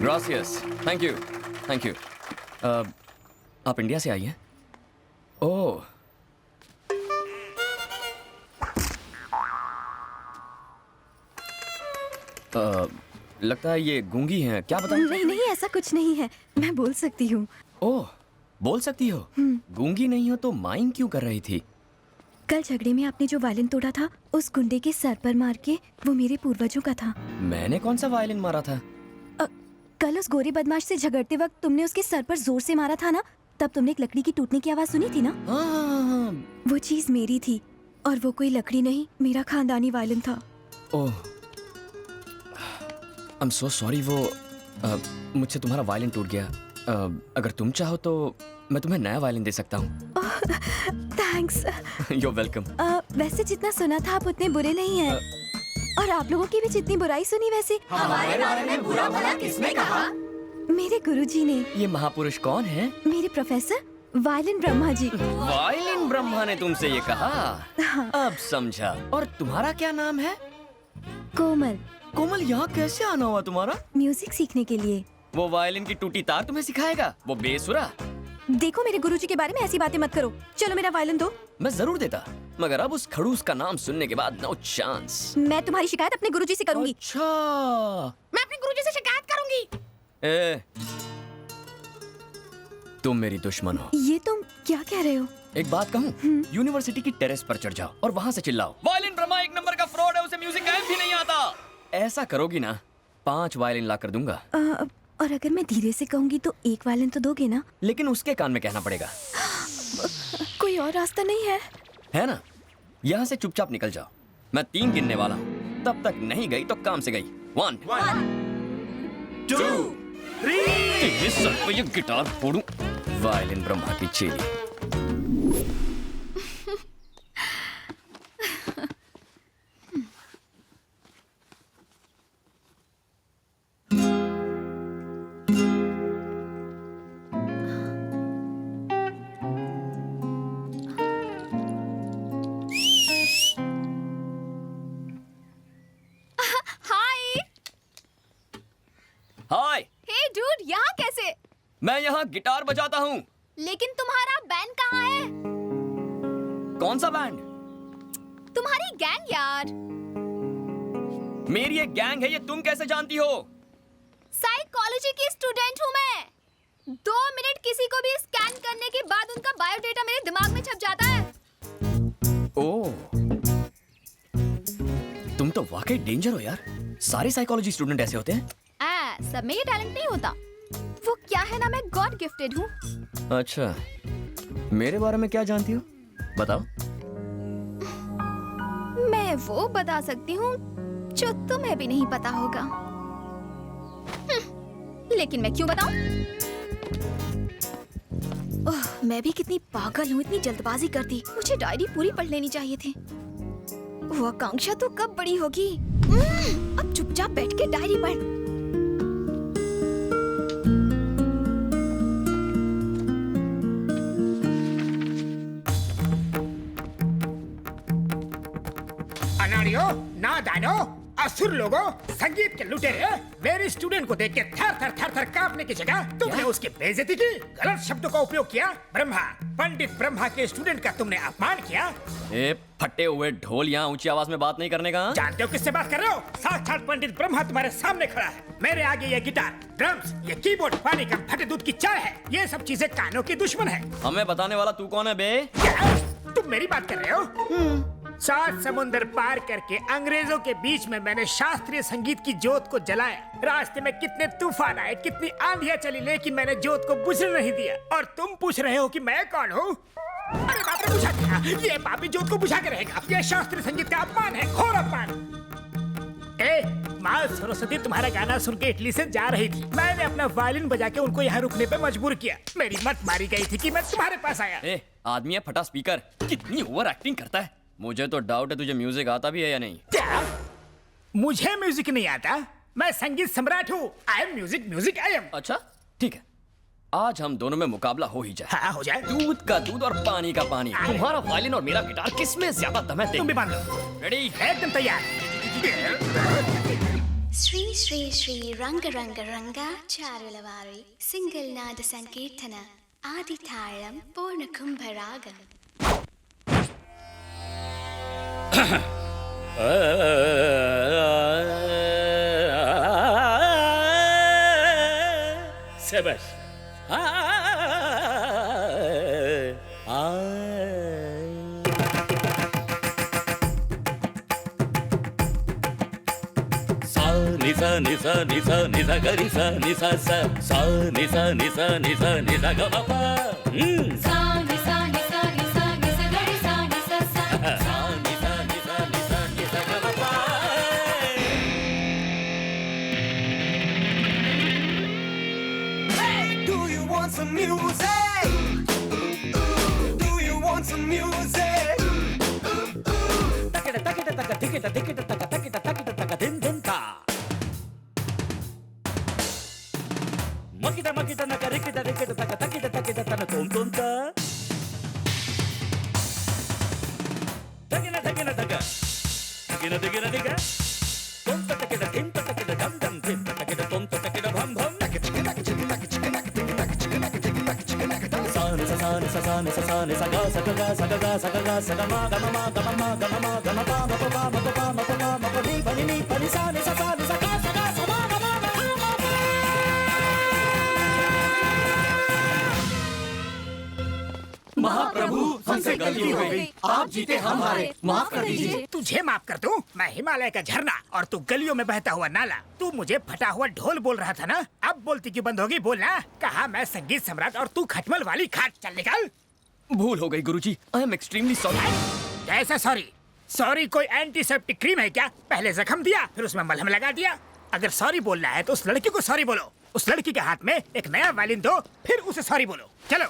Gracious, thank you, thank you. आप India से आई हैं? ओह, लगता है ये गूंगी हैं, क्या बताऊं? नहीं नहीं, ऐसा कुछ नहीं है, मैं बोल सकती हूँ। ओह, बोल सकती हो? गूंगी नहीं हो तो माइम क्यों कर रही थी? कल झगड़े में आपने जो वायलिन तोड़ा था, उस गुंडे के सर पर मार के, वो मेरे पूर्वजों का था। मैंने कौन सा वायलिन मारा था? कल उस गोरे बदमाश से झगड़ते वक्त तुमने उसके सर पर जोर से मारा था ना, तब तुमने एक लकड़ी की टूटने की आवाज सुनी थी ना? हाँ। वो चीज मेरी थी, और वो कोई लकड़ी नहीं, मेरा खानदानी वायलिन था। ओह, आई एम सो सॉरी। वो मुझसे तुम्हारा वायलिन टूट गया। अगर तुम चाहो तो मैं तुम्हें नया वायलिन दे सकता हूँ। थैंक्स। You are welcome. वैसे जितना सुना था आप उतने बुरे नहीं हैं। और आप लोगों की भी जितनी बुराई सुनी वैसे हमारे बारे में बुरा भला किसने कहा? मेरे गुरुजी ने। ये महापुरुष कौन है? मेरे professor violin Brahma ji. Violin Brahma ने तुमसे ये कहा? हाँ। अब समझा। और तुम्हारा क्या नाम है? कोमल। कोमल, यहाँ कैसे आना हुआ तुम्हारा? म्यूजिक सीखने के लिए। वो वायलिन की टूटी तार तुम्हें सिखाएगा? वो बेसुरा? देखो, मेरे गुरुजी के बारे में ऐसी बातें मत करो। चलो मेरा वायलिन दो। मैं जरूर देता, मगर अब उस खड़ूस का नाम सुनने के बाद नो चांस। मैं तुम्हारी शिकायत अपने गुरुजी से करूंगी। अच्छा। मैं अपने गुरुजी से शिकायत करूंगी। ए, तुम मेरी दुश्मन हो। ये तुम क्या कह रहे हो? एक बात कहूँ, यूनिवर्सिटी की टेरेस पर चढ़ जाओ और वहाँ से चिल्लाओ, वायलिन ब्रह्मा एक नंबर का फ्रॉड है, उसे म्यूजिक गायब भी नहीं आता। ऐसा करोगी ना, 5 वायलिन ला कर दूंगा। और अगर मैं धीरे से कहूंगी तो 1 वायलिन तो दोगे ना? लेकिन उसके कान में कहना पड़ेगा। कोई और रास्ता नहीं है ना? यहाँ से चुपचाप निकल जाओ। मैं 3 गिनने वाला हूँ, तब तक नहीं गई तो काम से गई। 1 2 3। इस सर पे ये गिटार फोड़ूं। वायलिन ब्रह्मा की चेली। हाय। हे डूड, यहाँ कैसे? मैं यहाँ गिटार बजाता हूँ। लेकिन तुम्हारा बैंड कहाँ है? कौन सा बैंड? तुम्हारी गैंग यार। मेरी एक गैंग है, ये तुम कैसे जानती हो? साइकोलॉजी की स्टूडेंट हूँ मैं। 2 मिनट किसी को भी स्कैन करने के बाद उनका बायोडेटा मेरे दिमाग में छप जाता है। ओह, तुम तो वाकई डेंजर हो यार। सारे साइकोलॉजी स्टूडेंट ऐसे होते हैं? सब में ये टैलेंट नहीं होता। वो क्या है ना, मैं गॉड गिफ्टेड हूँ। अच्छा, मेरे बारे में क्या जानती हो? बताओ। मैं वो बता सकती हूँ जो तुम्हें भी नहीं पता होगा। लेकिन मैं क्यों बताऊं? ओह, मैं भी कितनी पागल हूँ, इतनी जल्दबाजी करती। मुझे डायरी पूरी पढ़ लेनी चाहिए थी। वो आकांक्षा तो कब बड़ी होगी। अब चुपचाप बैठ के डायरी पढ़। अनाड़ियों, नादानो, असुर लोगों, संगीत के लुटेरे, मेरे स्टूडेंट को देख के थर थर थर थर कांपने की जगह तुमने उसकी बेइज्जती की, गलत शब्दों का उपयोग किया। ब्रह्मा, पंडित ब्रह्मा के स्टूडेंट का तुमने अपमान किया। ए, फटे हुए ढोल, यहाँ ऊंची आवाज में बात नहीं करने का। जानते हो किससे बात कर रहे हो? साक्षात पंडित ब्रह्मा तुम्हारे सामने खड़ा है। मेरे आगे ये गिटार, ड्रम्स, ये कीबोर्ड, पानी का फटे दूध की चाय है। ये सब चीजें कानों की दुश्मन है। हमें बताने वाला तू कौन है बे? क्या? तुम मेरी बात कर रहे हो? 7 समुंदर पार करके अंग्रेजों के बीच में मैंने शास्त्रीय संगीत की जोत को जलाया। रास्ते में कितने तूफान आए, कितनी आंधियां चली, लेकिन मैंने जोत को बुझने नहीं दिया। और तुम पूछ रहे हो कि मैं कौन हूँ? अरे बाप रे, बुझा दिया। ये पापी जोत को बुझा के रहेगा। ये शास्त्रीय संगीत का अपमान है, घोर अपमान। ए, माँ सरस्वती तुम्हारा गाना सुन के इटली से जा रही थी। मैंने अपना वायलिन बजा के उनको यहाँ रुकने पे मजबूर किया। मेरी मत मारी गई थी कि मैं तुम्हारे पास आया। ए, आदमी है फटा स्पीकर, कितनी ओवर एक्टिंग करता है। मुझे तो डाउट है तुझे म्यूजिक आता भी है या नहीं। क्या? मुझे म्यूजिक नहीं आता? मैं संगीत सम्राट हूँ। I am music I am. अच्छा, ठीक है, आज हम दोनों में मुकाबला हो ही जाए। हाँ, हो जाए। दूध का दूध और पानी का पानी। तुम्हारा वायलिन और मेरा गिटार, किसमें ज्यादा दम है? तुम भी बांध लो। रेडी? एकदम तैयार। శ్రీ శ్రీ శ్రీ రంగ రంగ రంగ చారులవారి సింగిల్ నాద సంకీర్తన ఆది తాళం పూర్ణ కుంభరాగం. శభాష్. నిస నిస నిస నిస గరి స నిస స స నిస నిస నిస నిస గ మ ప సా ని సా ని సా ని సా ని స గ రి సా ని స స. స నిస నిస నిస నిస గ మ ప. Do you want some music? Do you want some music? తకిట తకిట తక తికిట తికిట తక తకిట తకిట తక దిన్ దిన్ తా. మకిట మకిట నక రికిట రికిట తక తకిట తకిట తన తోం తోం తా. తగిన తగిన తక దిగిన దిగిన దిగ తొంత తకిట ధింత తకిట ధం ధం ధింత తకిట తొంత తకిట భం భం. సాని ససాని ససాని ససాని సగా సగగా సగగా సగగా సగమా గమమా గమమా గమమా గమపా మపపా మపపా మపపా మపని పని పని సాని ససాని సగా సగా సమా గమా महाप्रभु हमसे गलती हो गई, आप जीते हम हारे, माफ कर दीजिए. तुझे माफ कर दूं? मैं हिमालय का झरना और तू गलियों में बहता हुआ नाला. तू मुझे फटा हुआ ढोल बोल रहा था ना? अब बोलती क्यों बंद होगी? बोलना. कहा मैं संगीत सम्राट और तू खटमल वाली खाट. चल निकल. भूल हो गई गुरुजी. I am extremely sorry. कैसा सॉरी? सॉरी कोई एंटीसेप्टिक क्रीम है क्या? पहले जख्म दिया फिर उसमें मलहम लगा दिया. अगर सॉरी बोलना है तो उस लड़की को सॉरी बोलो. उस लड़की के हाथ में एक नया वायलिन दो फिर उसे सॉरी बोलो. चलो.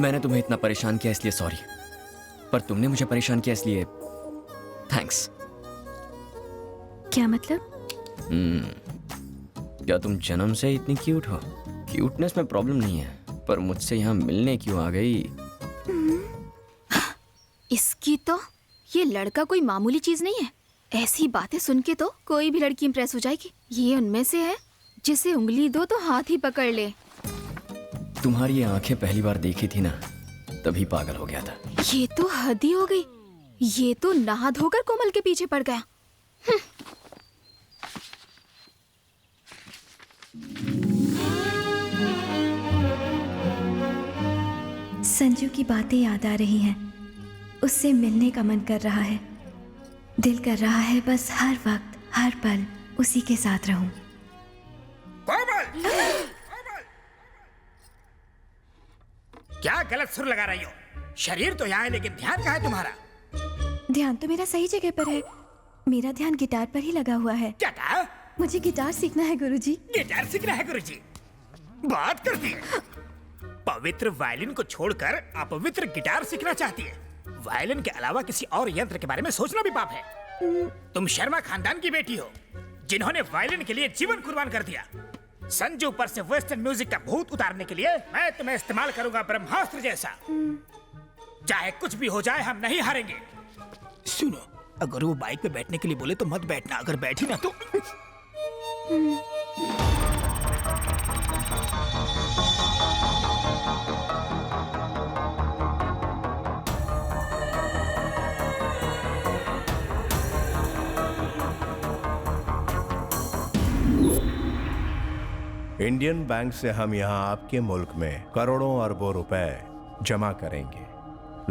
मैंने तुम्हें इतना परेशान किया इसलिए सॉरी, पर तुमने मुझे परेशान किया इसलिए थैंक्स. क्या मतलब? क्या तुम जन्म से इतनी क्यूट हो? क्यूटनेस में प्रॉब्लम नहीं है, पर मुझसे यहाँ मिलने क्यों आ गई? इसकी तो ये लड़का कोई मामूली चीज नहीं है. ऐसी बातें सुन के तो कोई भी लड़की इंप्रेस हो जाएगी. ये उनमें से है जिसे उंगली दो तो हाथ ही पकड़ ले. तुम्हारी ये आंखें पहली बार देखी थी ना, तभी पागल हो गया था. ये तो हद ही हो गई. ये तो नहा धोकर कोमल के पीछे पड़ गया. संजू की बातें याद आ रही हैं. उससे मिलने का मन कर रहा है. दिल कर रहा है बस हर वक्त हर पल उसी के साथ रहूं. क्या गलत सुर लगा रही हो? शरीर तो यहाँ है लेकिन ध्यान कहाँ है तुम्हारा? ध्यान तो मेरा सही जगह पर है. मेरा ध्यान गिटार पर ही लगा हुआ है. क्या कहा? मुझे गिटार सीखना है गुरुजी. गिटार सीखना है गुरुजी? बात करती है. पवित्र वायलिन को छोड़कर अपवित्र गिटार सीखना चाहती है. वायलिन के अलावा किसी और यंत्र के बारे में सोचना भी पाप है. तुम शर्मा खानदान की बेटी हो जिन्होंने वायलिन के लिए जीवन कुर्बान कर दिया. संजू पर से वेस्टर्न म्यूजिक का भूत उतारने के लिए मैं तुम्हें इस्तेमाल करूंगा ब्रह्मास्त्र जैसा. चाहे कुछ भी हो जाए हम नहीं हारेंगे. सुनो, अगर वो बाइक पे बैठने के लिए बोले तो मत बैठना. अगर बैठी ना तो इंडियन बैंक से हम यहाँ आपके मुल्क में करोड़ों अरबों रुपए जमा करेंगे.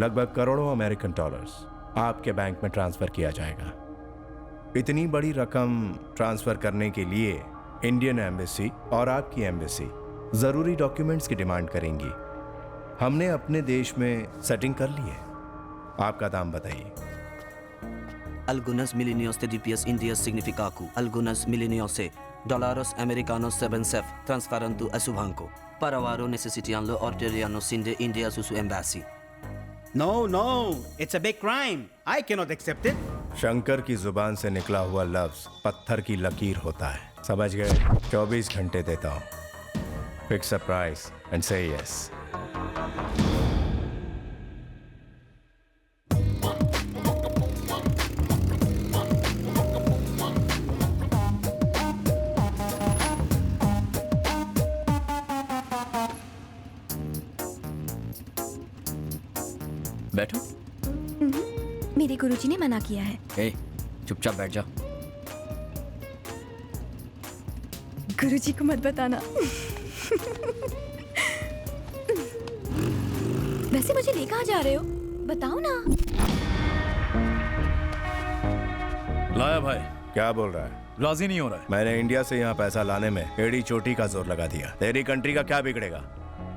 लगभग करोड़ों अमेरिकन डॉलर्स आपके बैंक में ट्रांसफर किया जाएगा. इतनी बड़ी रकम ट्रांसफर करने के लिए इंडियन एम्बेसी और आपकी एम्बेसी जरूरी डॉक्यूमेंट्स की डिमांड करेंगी. हमने अपने देश में सेटिंग कर ली है. आपका दाम बताइए. Algunas milenios de DPS India significaku. Algunas milenios dólares americanos 7 transferando a su banco. Para varo necesitando orderiano sin de India su embassy. No, it's a big crime. I cannot accept it. Shankar की जुबान से निकला हुआ लफ्ज पत्थर की लकीर होता है. समझ गए? 24 घंटे देता हूँ. फिक्स अ प्राइस एंड से यस. बैठो। मेरे गुरुजी ने मना किया है। ए, चुपचाप बैठ जा। गुरुजी को मत बताना। वैसे मुझे ले कहाँ जा रहे हो? बताओ ना। लाया भाई। क्या बोल रहा है? राजी नहीं हो रहा है। मैंने इंडिया से यहाँ पैसा लाने में एड़ी चोटी का जोर लगा दिया। तेरी कंट्री का क्या बिगड़ेगा?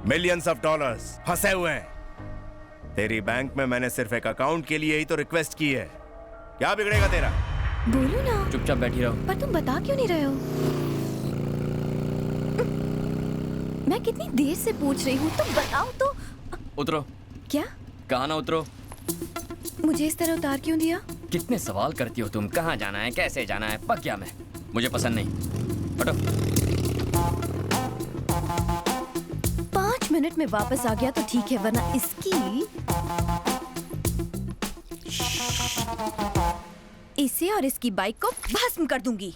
मिलियंस ऑफ डॉलर्स फंसे हुए हैं। तेरी बैंक में मैंने सिर्फ एक अकाउंट के लिए ही तो रिक्वेस्ट की है। क्या बिगड़ेगा तेरा? बोलो ना। चुपचाप बैठी रहो। पर तुम बता क्यों नहीं रहे हो? मैं कितनी देर से पूछ रही हूँ, तुम बताओ तो। उतरो। क्या? कहाँ ना उतरो। मुझे इस तरह उतार क्यों दिया? कितने सवाल करती हो तुम? कहाँ जाना है, कैसे जाना है? पक गया मैं, मुझे पसंद नहीं। हटो। 5 मिनट में वापस आ गया तो ठीक है, वरना इसकी इसे और इसकी बाइक को भस्म कर दूंगी।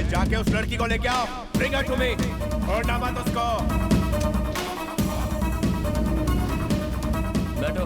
जाके उस लड़की को लेके आओ। Bring her to me। छोड़ना मत उसको। बैठो।